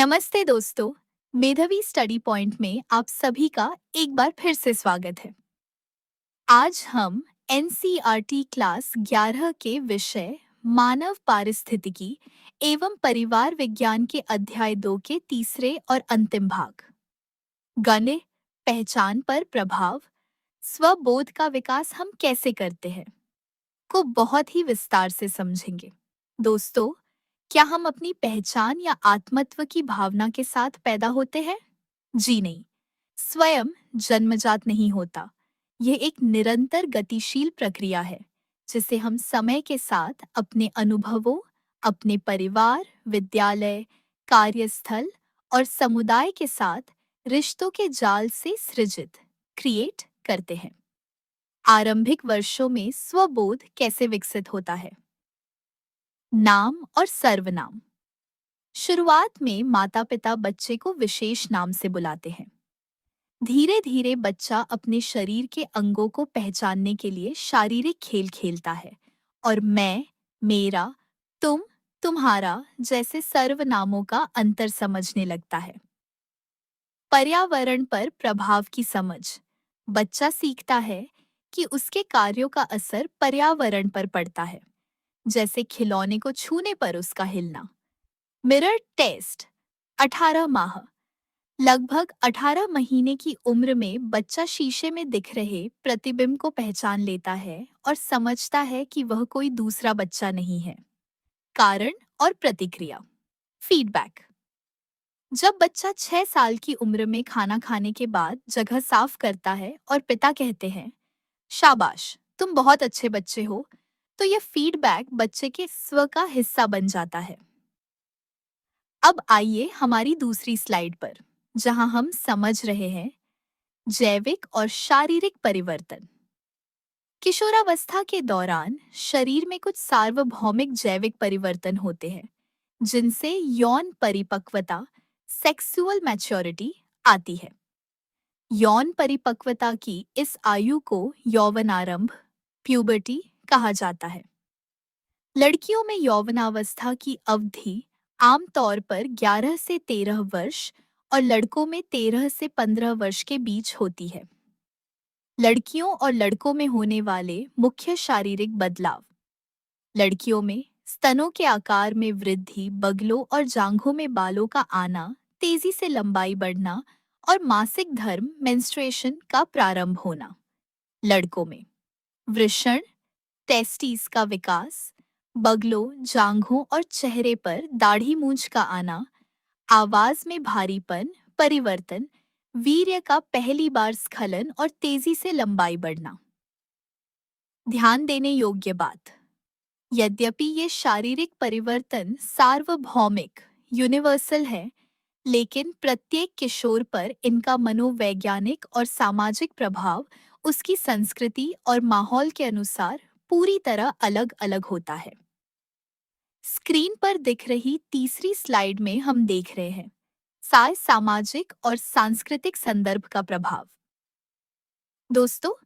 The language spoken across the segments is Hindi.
नमस्ते दोस्तों। मेधावी स्टडी पॉइंट में आप सभी का एक बार फिर से स्वागत है। आज हम एनसीईआरटी क्लास 11 के विषय मानव पारिस्थितिकी एवं परिवार विज्ञान के अध्याय 2 के तीसरे और अंतिम भाग गणित पहचान पर प्रभाव स्वबोध का विकास हम कैसे करते हैं को बहुत ही विस्तार से समझेंगे। दोस्तों, क्या हम अपनी पहचान या आत्मत्व की भावना के साथ पैदा होते हैं? जी नहीं, स्वयं जन्मजात नहीं होता। यह एक निरंतर गतिशील प्रक्रिया है, जिसे हम समय के साथ अपने अनुभवों, अपने परिवार, विद्यालय, कार्यस्थल और समुदाय के साथ रिश्तों के जाल से सृजित क्रिएट करते हैं। आरंभिक वर्षों में स्वबोध कैसे विकसित होता है? नाम और सर्वनाम। शुरुआत में माता-पिता बच्चे को विशेष नाम से बुलाते हैं। धीरे धीरे बच्चा अपने शरीर के अंगों को पहचानने के लिए शारीरिक खेल खेलता है और मैं, मेरा, तुम, तुम्हारा जैसे सर्वनामों का अंतर समझने लगता है। पर्यावरण पर प्रभाव की समझ। बच्चा सीखता है कि उसके कार्यों का असर पर्यावरण पर पड़ता है, जैसे खिलौने को छूने पर उसका हिलना। Mirror test. 18 माह। लगभग 18 महीने की उम्र में बच्चा शीशे में दिख रहे प्रतिबिंब को पहचान लेता है और समझता है कि वह कोई दूसरा बच्चा नहीं है। कारण और प्रतिक्रिया। फीडबैक। जब बच्चा 6 साल की उम्र में खाना खाने के बाद जगह साफ करता है और पिता कहते हैं, शाबाश, तुम बहुत अच्छे बच्चे हो, तो यह फीडबैक बच्चे के स्व का हिस्सा बन जाता है। अब आइए हमारी दूसरी स्लाइड पर, जहां हम समझ रहे हैं जैविक और शारीरिक परिवर्तन। किशोरावस्था के दौरान शरीर में कुछ सार्वभौमिक जैविक परिवर्तन होते हैं, जिनसे यौन परिपक्वता सेक्सुअल मैच्योरिटी आती है। यौन परिपक्वता की इस आयु को यौवनारंभ प्यूबर्टी कहा जाता है। लड़कियों में यौवनावस्था की अवधि आमतौर पर 11 से 13 वर्ष और लड़कों में 13 से 15 वर्ष के बीच होती है। लड़कियों और लड़कों में होने वाले मुख्य शारीरिक बदलाव। लड़कियों में स्तनों के आकार में वृद्धि, बगलों और जांघों में बालों का आना, तेजी से लंबाई बढ़ना और मासिक धर्म मेंस्ट्रुएशन का प्रारंभ होना। लड़कों में वृषण, टेस्टिस का विकास, बगलों, जांघों और चेहरे पर दाढ़ी मूंछ का आना, आवाज में भारीपन, परिवर्तन, वीर्य का पहली बार स्खलन और तेजी से लंबाई बढ़ना। ध्यान देने योग्य बात। यद्यपि ये शारीरिक परिवर्तन सार्वभौमिक यूनिवर्सल है, लेकिन प्रत्येक किशोर पर इनका मनोवैज्ञानिक और सामाजिक प्रभाव उसकी संस्कृति और माहौल के अनुसार पूरी तरह अलग-अलग होता है। स्क्रीन पर दिख रही तीसरी स्लाइड में हम देख रहे हैं सामाजिक और सांस्कृतिक संदर्भ का प्रभाव। दोस्तों,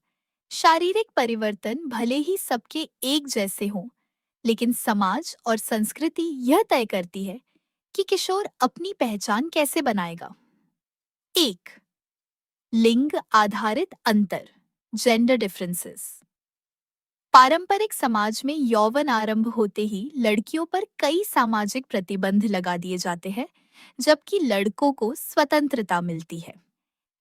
शारीरिक परिवर्तन भले ही सबके एक जैसे हों, लेकिन समाज और संस्कृति यह तय करती है कि किशोर अपनी पहचान कैसे बनाएगा। एक, लिंग आधारित अंतर, जेंडर डिफरेंसेस। पारंपरिक समाज में यौवन आरंभ होते ही लड़कियों पर कई सामाजिक प्रतिबंध लगा दिए जाते हैं, जबकि लड़कों को स्वतंत्रता मिलती है।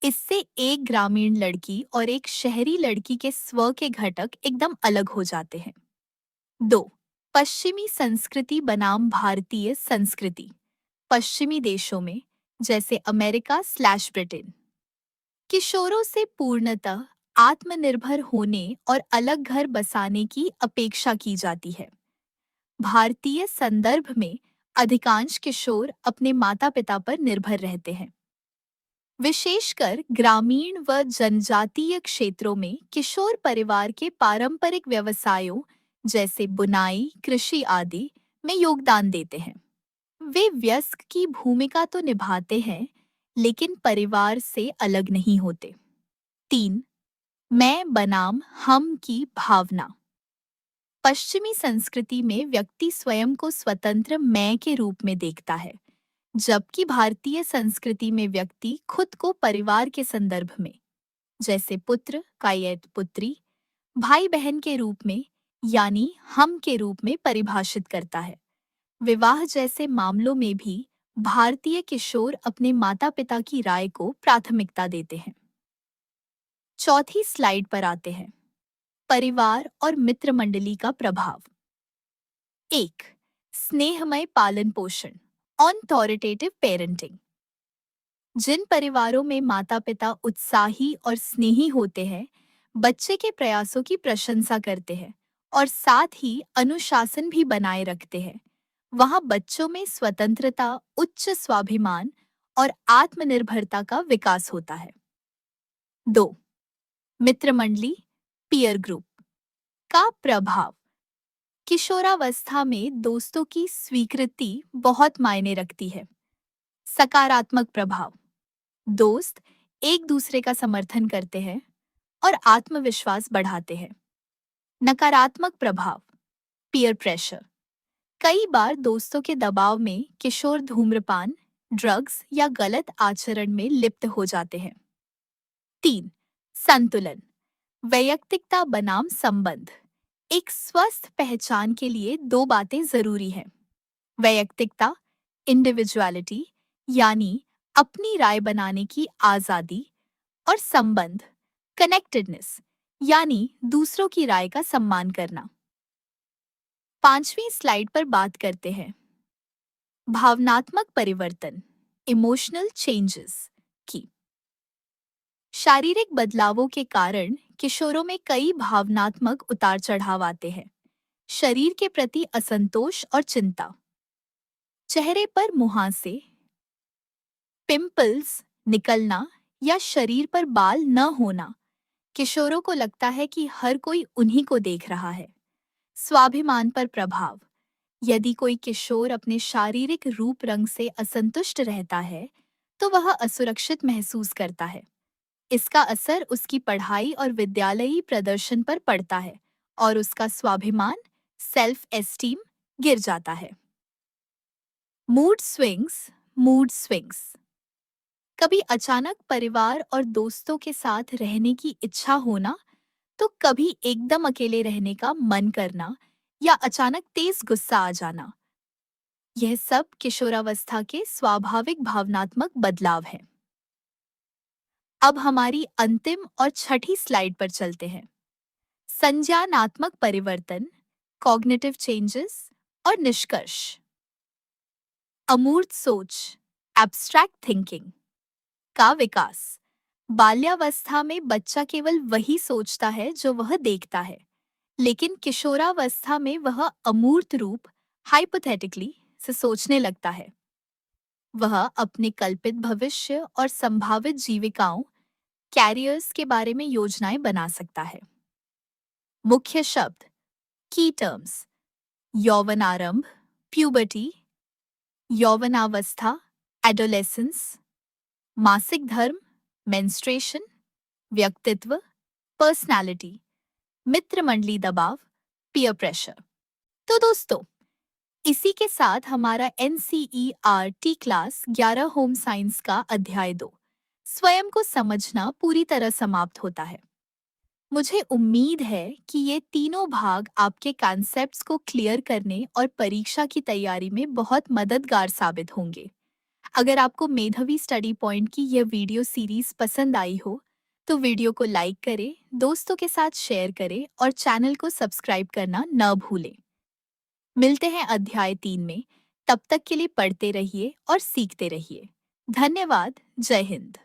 इससे एक ग्रामीण लड़की और एक शहरी लड़की के स्व के घटक एकदम अलग हो जाते हैं। 2. पश्चिमी संस्कृति बनाम भारतीय संस्कृति। पश्चिमी देशों में, जैसे अमेरिका/ब्रिटेन, किशोरों से पूर्णतः आत्मनिर्भर होने और अलग घर बसाने की अपेक्षा की जाती है। भारतीय संदर्भ में अधिकांश किशोर अपने माता-पिता पर निर्भर रहते हैं। विशेषकर ग्रामीण व जनजातीय क्षेत्रों में किशोर परिवार के पारंपरिक व्यवसायों जैसे बुनाई, कृषि आदि में योगदान देते हैं। वे वयस्क की भूमिका तो निभाते हैं, लेकिन परिवार से अलग नहीं होते। 3. मैं बनाम हम की भावना। पश्चिमी संस्कृति में व्यक्ति स्वयं को स्वतंत्र मैं के रूप में देखता है, जबकि भारतीय संस्कृति में व्यक्ति खुद को परिवार के संदर्भ में, जैसे पुत्र कायेत पुत्री, भाई बहन के रूप में यानी हम के रूप में परिभाषित करता है। विवाह जैसे मामलों में भी भारतीय किशोर अपने माता पिता की राय को प्राथमिकता देते हैं। चौथी स्लाइड पर आते हैं। परिवार और मित्र मंडली का प्रभाव। 1. स्नेहमय पालन पोषण, ऑथोरिटेटिव पेरेंटिंग। जिन परिवारों में माता पिता उत्साही और स्नेही होते हैं, बच्चे के प्रयासों की प्रशंसा करते हैं और साथ ही अनुशासन भी बनाए रखते हैं, वहां बच्चों में स्वतंत्रता, उच्च स्वाभिमान और आत्मनिर्भरता का विकास होता है। 2. मित्र मंडली, पीयर ग्रुप का प्रभाव। किशोरावस्था में दोस्तों की स्वीकृति बहुत मायने रखती है। सकारात्मक प्रभाव। दोस्त एक दूसरे का समर्थन करते हैं और आत्मविश्वास बढ़ाते हैं। नकारात्मक प्रभाव। Peer pressure. कई बार दोस्तों के दबाव में किशोर धूम्रपान, ड्रग्स या गलत आचरण में लिप्त हो जाते हैं। 3. संतुलन, वैयक्तिकता बनाम संबंध। एक स्वस्थ पहचान के लिए दो बातें जरूरी हैं। वैयक्तिकता, इंडिविजुअलिटी, यानी अपनी राय बनाने की आजादी, और संबंध, कनेक्टेडनेस, यानी दूसरों की राय का सम्मान करना। 5वीं स्लाइड पर बात करते हैं भावनात्मक परिवर्तन, इमोशनल चेंजेस की। शारीरिक बदलावों के कारण किशोरों में कई भावनात्मक उतार चढ़ाव आते हैं। शरीर के प्रति असंतोष और चिंता, चेहरे पर मुहांसे, पिंपल्स निकलना या शरीर पर बाल न होना। किशोरों को लगता है कि हर कोई उन्हीं को देख रहा है। स्वाभिमान पर प्रभाव। यदि कोई किशोर अपने शारीरिक रूप रंग से असंतुष्ट रहता है, तो वह असुरक्षित महसूस करता है। इसका असर उसकी पढ़ाई और विद्यालयी प्रदर्शन पर पड़ता है और उसका स्वाभिमान, सेल्फ एस्टीम, गिर जाता है। Mood swings. कभी अचानक परिवार और दोस्तों के साथ रहने की इच्छा होना, तो कभी एकदम अकेले रहने का मन करना या अचानक तेज गुस्सा आ जाना। यह सब किशोरावस्था के स्वाभाविक भावनात्मक बदलाव हैं। अब हमारी अंतिम और छठी स्लाइड पर चलते हैं। संज्ञानात्मक परिवर्तन, कॉग्निटिव चेंजेस और निष्कर्ष। अमूर्त सोच, एब्स्ट्रैक्ट थिंकिंग का विकास। बाल्यावस्था में बच्चा केवल वही सोचता है जो वह देखता है, लेकिन किशोरावस्था में वह अमूर्त रूप, हाइपोथेटिकली, से सोचने लगता है। वह अपने कल्पित भविष्य और संभावित जीविकाओं, कैरियर्स के बारे में योजनाएं बना सकता है। मुख्य शब्द, की टर्म्स: यौवनारंभ, प्यूबर्टी, यौवनावस्था, एडोलेसेंस, मासिक धर्म, मेंस्ट्रुएशन, व्यक्तित्व, पर्सनालिटी, मित्र मंडली दबाव, पीयर प्रेशर। तो दोस्तों, इसी के साथ हमारा NCERT क्लास 11 होम साइंस का अध्याय 2, स्वयं को समझना, पूरी तरह समाप्त होता है। मुझे उम्मीद है कि ये तीनों भाग आपके कॉन्सेप्ट्स को क्लियर करने और परीक्षा की तैयारी में बहुत मददगार साबित होंगे। अगर आपको मेधावी स्टडी पॉइंट की यह वीडियो सीरीज पसंद आई हो, तो वीडियो को लाइक करें, दोस्तों के साथ शेयर करें और चैनल को सब्सक्राइब करना न भूलें। मिलते हैं अध्याय 3 में। तब तक के लिए पढ़ते रहिए और सीखते रहिए। धन्यवाद। जय हिंद।